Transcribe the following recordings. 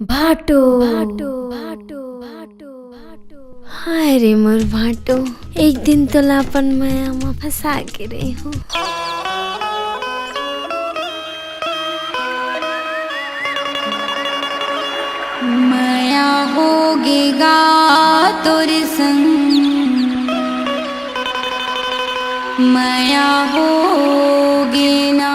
भाटो भाटो भाटो भाटो भाटो हाय रे मोर भाटो, एक दिन तो लापन माया में फंसा के रही हूँ। माया होगेगा तोरे संग, माया होगे ना।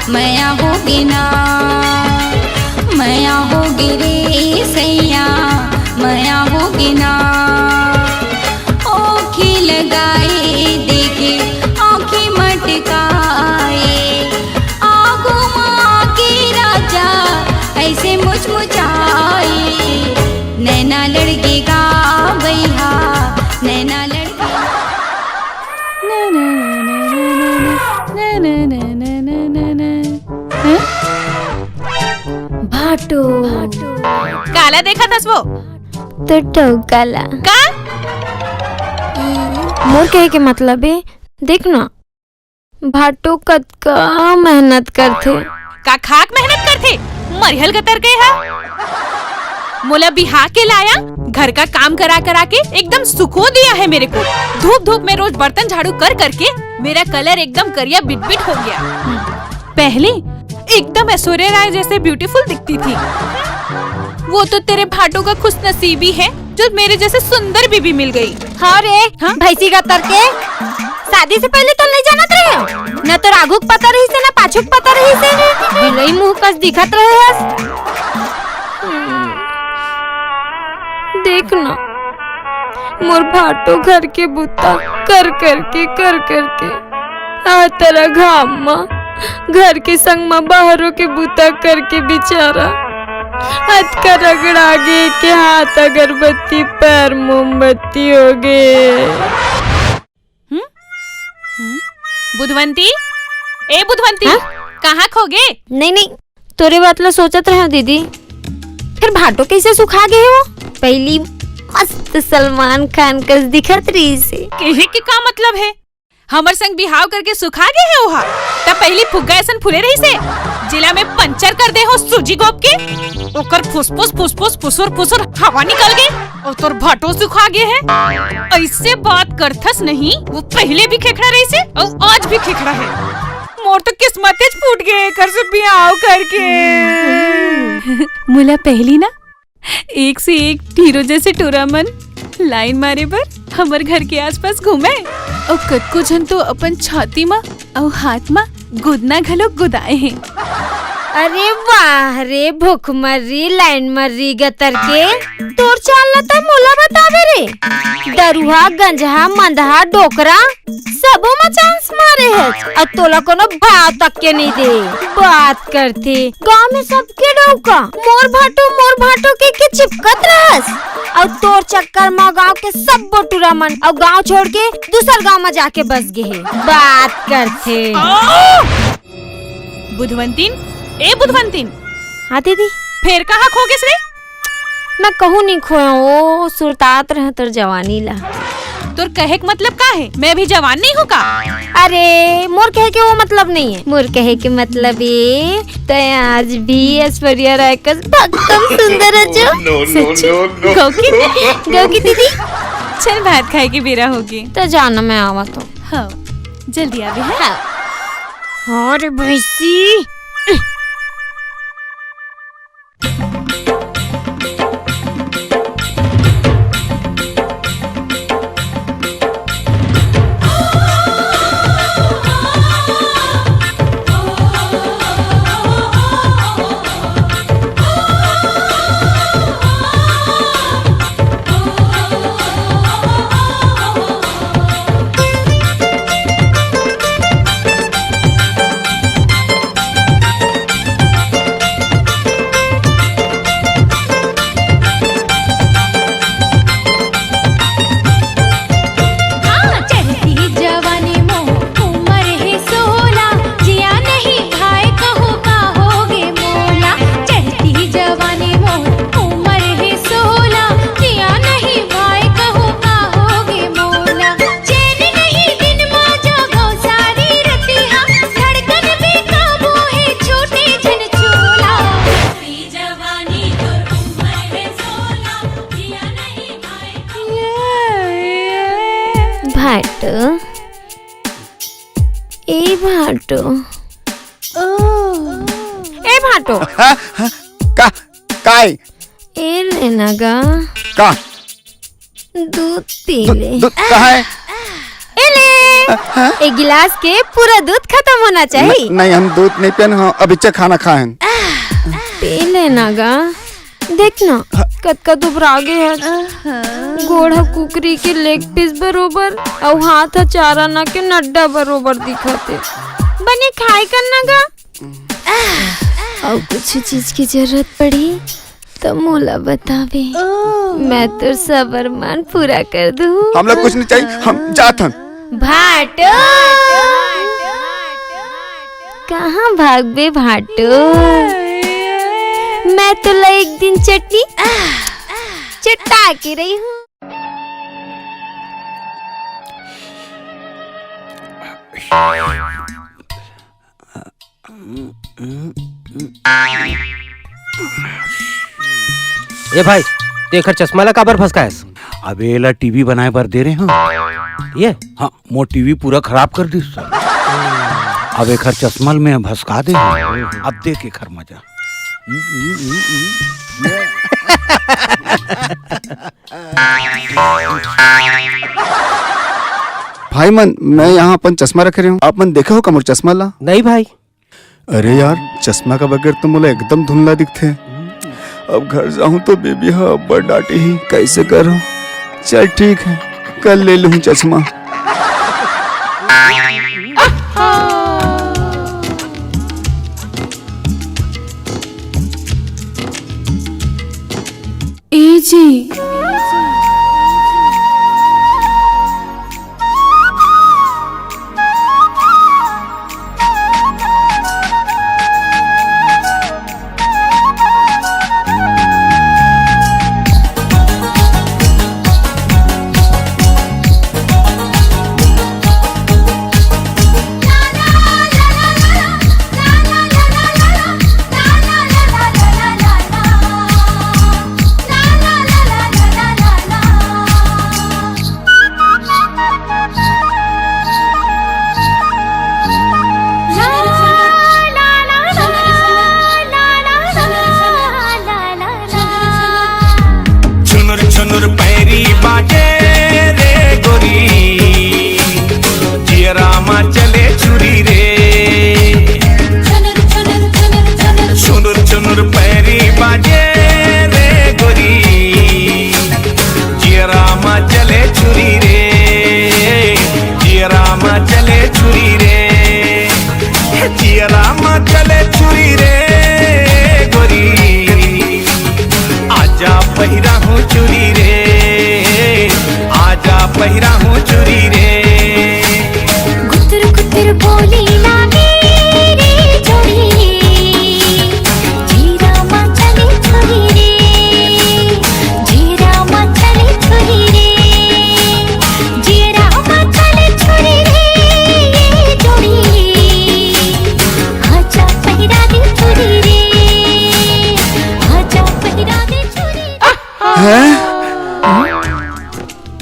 माया होगी ना, माया होगी रे सैया, माया होगी ना। आँखें लगाए देखे आँखें मटकाए, आगो माँ के राजा ऐसे मुचमुचाए। नैना लड़केगा भैया, नैना लड़के भाटो काला देखा था वो तो टोकाला का मोर कहे के मतलब है, देख ना भाटो कद का मेहनत करथे का खाक मेहनत करथे, मरिहल गतर गए है। मोला बिहा के लाया, घर का काम करा करा के एकदम सुकून दिया है मेरे को। धूप धूप में रोज बर्तन झाड़ू कर करके मेरा कलर एकदम करिया बिट बिट हो गया। पहले एकदम ऐश्वर्या राय जैसे ब्यूटीफुल दिखती थी। वो तो तेरे भाटो का खुश नसीबी है जो मेरे जैसे सुंदर बीबी मिल गई। हाँ रे भैंसी का तरके शादी से पहले तो नहीं जानत रहे, न तो राघुक पता रही से न पाछुक पता रही से, बिलई मुंह कस दिखत रहे हस। देख ना मोर भाटो घर के बुता कर करके आ तेरा घाम माँ घर के संग में बाहरों के बुता करके बेचारा हाथ का रगड़ा गे के हाथ अगरबत्ती पैर मोमबत्ती हो गए। बुधवंती, ए बुधवंती, कहाँ खो गए? नहीं तोरे बात ला सोचत रहे दीदी, फिर भाटो कैसे सुखा गए हो? पहली मस्त सलमान खान कस दिखत रही से। कहे के का मतलब है? हमर संग बिहाव करके सुखा गए है वहाँ, तब पहली फुग्गा ऐसन फुले रही से जिला में पंचर कर दे हो सूजी गोप के, ओकर फुसफुस फुसुर हवा निकल गए और तोर भाटो सुखा गए है। ऐसे बात करथस नहीं, वो पहले भी खेखड़ा रही से और आज भी खेखड़ा है। मोर तो किस्मत फूट गए कर से बिहाव करके। मुला पहली ना एक से एक हीरो जैसे टूरामन लाइन मारे बर हमर घर के आसपास घूमे और कतको जन तो अपन छाती मा और हाथ मा गुदना घलो गुदाए हैं। अरे वाह रे भूखमर्री लाइन मर्री गतर के तोर चाल त मोला बतावे रे। दरुहा गंजहा मंदहा डोकरा सबो में चांस मारे है और तोला कोनो भाव तक के नहीं दे। बात करते गांव में सबके डोका मोर भाटो के चिपकत रहस और तोर चक्कर में गांव के सब बोटुरा मन और गांव छोड़ के दूसर गांव में जाके बस गए है। बात करते बुधवंतीन, ए बुधवंतीन। हाँ दीदी, फिर कहाँ खो गए रे? मैं कहूँ नहीं खोया, वो सुरतात रह तोर जवानी ला। तोर कहे के मतलब का है? मैं भी जवान नहीं हूँ का? अरे मोर कहे के वो मतलब नहीं है, मोर कहे के मतलब ये तो आज भी ऐश्वर्या राय का भक्कम सुंदर है जो। सच्ची? गौकी दीदी, चल भात खाए की बेरा होगी तो जाना मैं आवा तो। हाँ जल्दी आ भी है। हाँ रे भैंसी। भाटो ए भाटो का काय ए लेना गा का दूध पी ले। दूध का है? ए ले एक गिलास के पूरा दूध खत्म होना चाहिए। नहीं हम दूध नहीं पियन हो अभी चे खाना खाए पी लेना गा देखना कतका दुबरा गे है गोड़ा कुकरी के लेग पीस बरोबर और हाथ चाराना के नड्डा बरोबर दिखते बने खाए करना गा और कुछ चीज की जरूरत पड़ी तो मोला बतावे मैं तो सब अरमान पूरा कर दूँ। हम लोग कुछ नहीं चाहिए हम जात हन। भाटो कहाँ भागबे भाटो मैं तो एक दिन चटनी चटा के रही हूँ। ए भाई तेखर चश्मा ला काबर फसका है? अबे एला टीवी बनाए बर दे रहे हैं। ये हाँ मोर टीवी पूरा खराब कर दी सर। अब एक चश्मल में भसका दे अब देख के खर मजा। भाई मन मैं यहाँ अपन चश्मा रखे रही हूँ आप मन देखे हो का मोर चश्मा ला? नहीं भाई। अरे यार चश्मा का बगैर तो मोला एकदम धुंधला दिखते। अब घर जाऊं तो बेबी हाँ अब्बा डांटे ही कैसे करूं। चल ठीक है कल ले लूं चश्मा। ए जी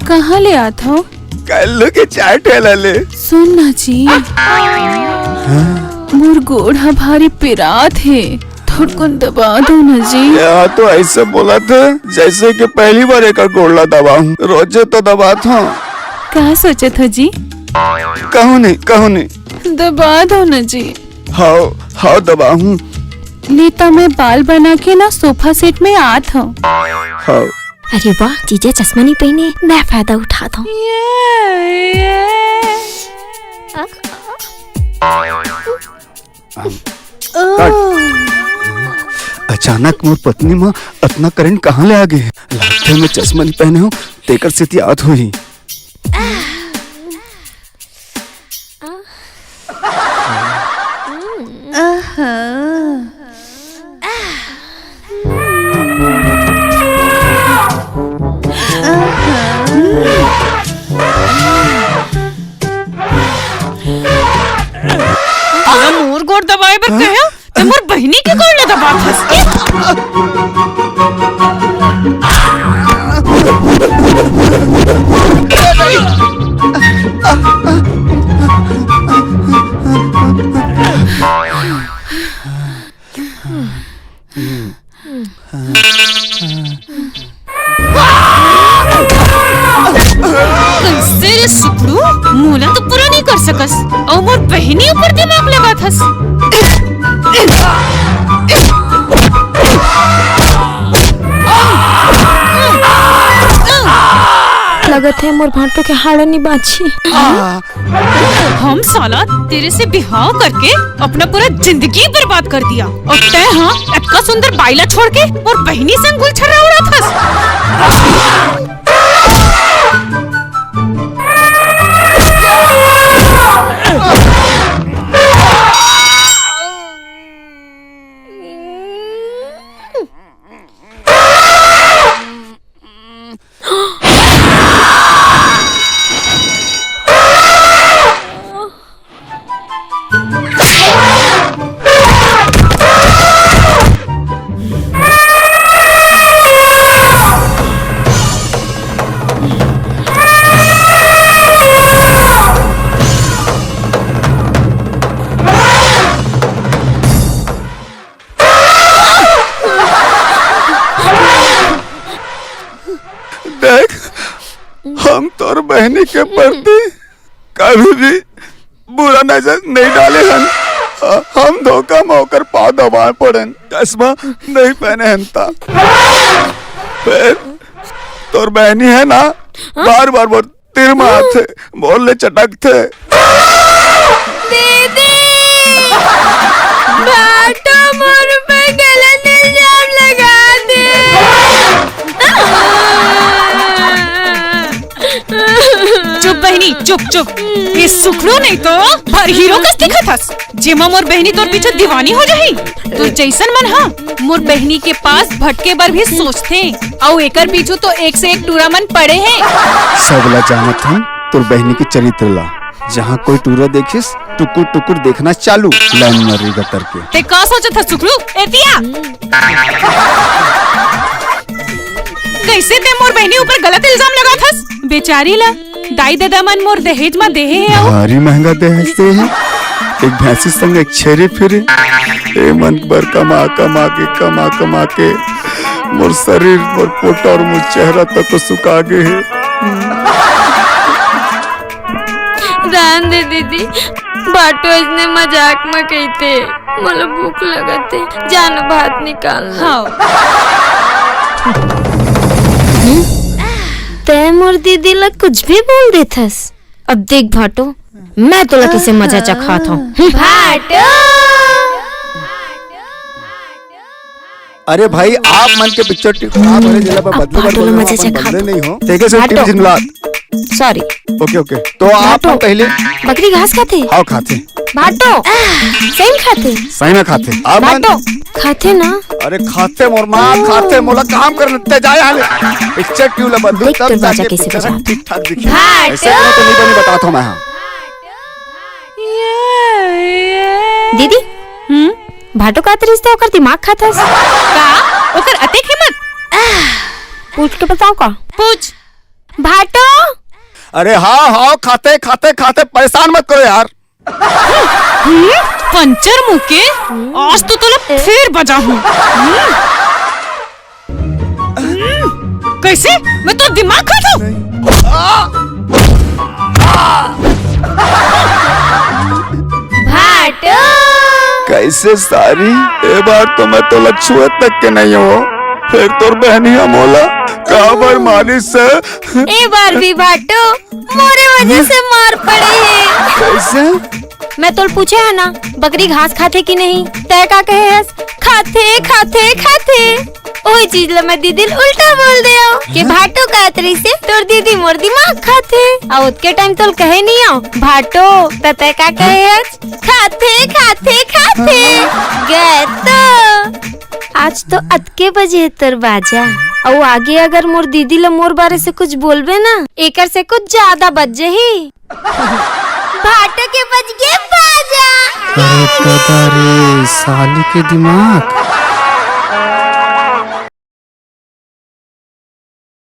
कहाँ ले आता हो? कल के चाय ठेला ले। सुन ना जी मोर गोड़ा भारी पिरात है थोड़कन दबा दो ना जी। यहाँ तो ऐसे बोला था जैसे कि पहली बार एक गोला दबा हूँ रोजे तो दबाता हूँ। क्या सोचे था जी? कहूँ नहीं दबा दो ना जी। हाँ दबा हूँ। लेता मैं बाल बना के ना सोफा सेट में आता हूँ। हाँ अरे वाह जीजा चश्मा नहीं पहने मैं फायदा उठाता हूँ। अचानक मोर पत्नी माँ इतना करंट कहाँ ले आ गए? लाते में चश्मा नहीं पहने हो तेकर स्थिति याद हुई। मोर गोड़ दबाए बर कहे तो मोर बहनी के गोड़ ले दबा फस के नाम लगा थस। लगत है मोर भाटो के हाड़ा नहीं बाछी। हम साला तेरे से बिहाव करके अपना पूरा जिंदगी बर्बाद कर दिया और तय हाँ इतना सुंदर बाइला छोड़ के और बहनी संग गुलछर्रा उड़ा थस। देख, हम तोर बहनी के प्रति कभी भी बुरा नजर नहीं डाले हन। हम धोखा में होकर पाँव दबाए पड़न, चश्मा नहीं पहने हनता। फिर तोर बहनी है ना, बार बार बोल तिर मारते, बोलने चटकते। दीदी, भाटो मोर पे गलत इल्जाम लगा दे। चुप बहनी, चुप चुप। ये सुखड़ो नहीं तो हर हीरो का दिखत हस। जेमा मोर बहनी तोर पीछे दीवानी हो जाही। तो जैसन मन हा मोर बहनी के पास भटके बार भी सोचते और एकर पीछू तो एक से एक टूरा मन पड़े हैं। सबला जानत हम तोर बहनी के चरित्र ला। जहाँ कोई टूरा देखिस टुकुर टुकुर देखना चालू, लाइन मरी गतर के। ते का सोचत हस सुखड़ू? एतिया कैसे ते मोर बहनी ऊपर गलत इल्जाम लगा थस? बेचारी ला दाई दादा मन मोर दहेज में देहे है। भारी महंगा दहेज दे है। एक भैंसी संग एक छेरे फिरे। ए मन बर कमा कमा के मोर शरीर, मोर पोट और मोर चेहरा तक तो सुखा गए है। जान दे दीदी, भाटो इसने मजाक में कहते, मला भूख लगते, जानो भात निकालना। तय मोर दीदी ला कुछ भी बोल देथस। अब देख भाटो, मैं तो लकी से मजा चखात हूँ। भाटो, अरे भाई, आप मन के पिक्चर आप बड़े जिला पर बदले नहीं हो। देखे से टीवी जिंगलात। सॉरी। ओके। तो आप पहले बकरी घास खाते? हाँ खाते। भाटो, सही में खाते? सही में खाते। आप भाटो खाते ना? अरे खाते मोर माँ, खाते मोला काम कर लेते जाए हाले। पिक्चर क्यों ला बदलू? देख तो बाजा कैसे बजा। ठीक ठाक दिखे। ऐसे तो नहीं बताता मैं। हाँ दीदी, भाटो का रिश्ते ओकर दिमाग खातस का? ओकर अतेक हिम्मत? पूछ के बताओ का? पूछ। भाटो, अरे हाँ खाते परेशान मत करो यार। पंचर मुँह के, आज तो तोला फिर बजा हूँ। कैसे? मैं तो दिमाग खाता हूँ। भाटो कैसे सारी? ए बार तो मैं तो लछुए तक के नहीं हो। फिर तोर बहनी मोला काबर मारी से। ए बार भी भाटो मोरे वजह से मार पड़े है। कैसे? मैं तो पूछे है ना, बकरी घास खाते कि नहीं? तय का कहे है खाते। ओही चीज ला मैं दीदी उल्टा बोल दिया कि भाटो का अतरी से तोर दीदी मोर दिमाग खाते। और उतके टाइम तो कहे नहीं आओ भाटो, तय का कहे है खाते गए तो। आज तो अतके बजे तोर बाजा। और आगे अगर मोर दीदी ला मोर बारे से कुछ बोलबे ना, एकर से कुछ ज्यादा बज ही। भाटो के बज गए बाजा। अरे दादा रे, साली के दिमाग।